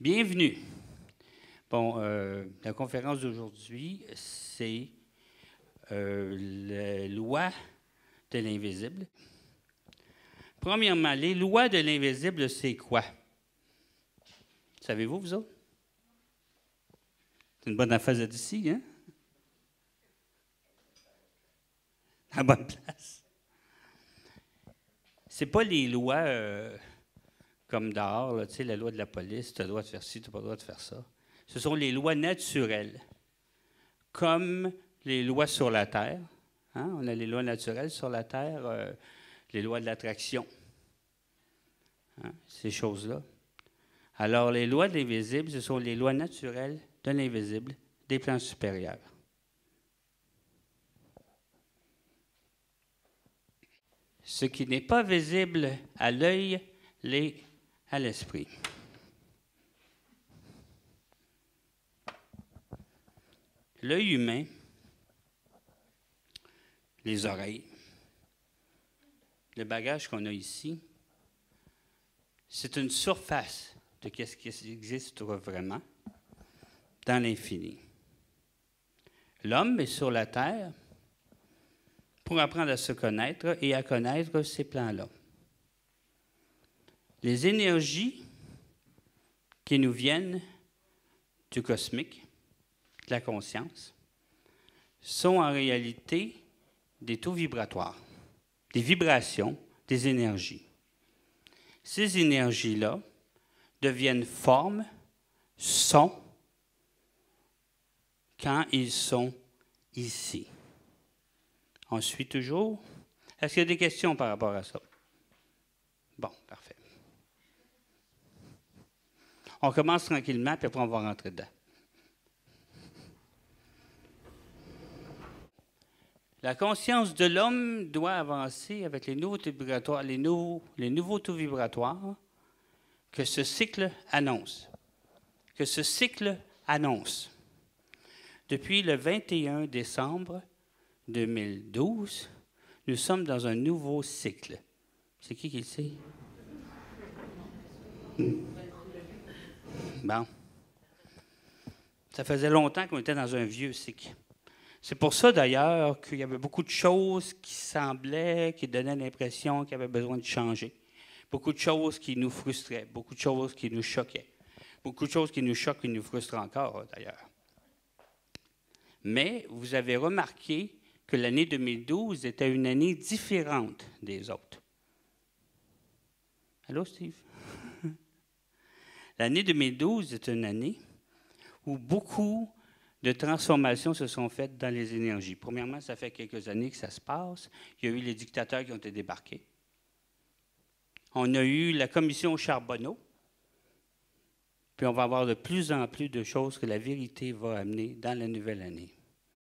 Bienvenue. Bon, la conférence d'aujourd'hui, c'est la loi de l'invisible. Premièrement, les lois de l'invisible, c'est quoi? Savez-vous, vous autres? C'est une bonne affaire d'être ici, hein? À la bonne place. C'est pas les lois comme dehors, là, tu sais, la loi de la police, tu as le droit de faire ci, tu n'as pas le droit de faire ça. Ce sont les lois naturelles, comme les lois sur la Terre. Hein? On a les lois naturelles sur la Terre, les lois de l'attraction, hein? Ces choses-là. Alors, les lois de l'invisible, ce sont les lois naturelles de l'invisible des plans supérieurs. Ce qui n'est pas visible à l'œil l'est à l'esprit. L'œil humain, les oreilles, le bagage qu'on a ici, c'est une surface de ce qui existe vraiment dans l'infini. L'homme est sur la terre pour apprendre à se connaître et à connaître ces plans-là. Les énergies qui nous viennent du cosmique, de la conscience, sont en réalité des taux vibratoires, des vibrations, des énergies. Ces énergies-là deviennent forme, son, quand ils sont ici. On suit toujours? Est-ce qu'il y a des questions par rapport à ça? Bon, parfait. On commence tranquillement, puis après on va rentrer dedans. La conscience de l'homme doit avancer avec les nouveaux taux vibratoires, les nouveaux taux vibratoires que ce cycle annonce. Que ce cycle annonce. Depuis le 21 décembre 2012, nous sommes dans un nouveau cycle. C'est qui le sait? Bon. Ça faisait longtemps qu'on était dans un vieux cycle. C'est pour ça, d'ailleurs, qu'il y avait beaucoup de choses qui semblaient, qui donnaient l'impression qu'il y avait besoin de changer. Beaucoup de choses qui nous frustraient, beaucoup de choses qui nous choquaient. Beaucoup de choses qui nous choquent et nous frustrent encore, d'ailleurs. Mais vous avez remarqué que l'année 2012 était une année différente des autres. Allô, Steve? L'année 2012 est une année où beaucoup de transformations se sont faites dans les énergies. Premièrement, ça fait quelques années que ça se passe. Il y a eu les dictateurs qui ont été débarqués. On a eu la commission Charbonneau. Puis on va avoir de plus en plus de choses que la vérité va amener dans la nouvelle année.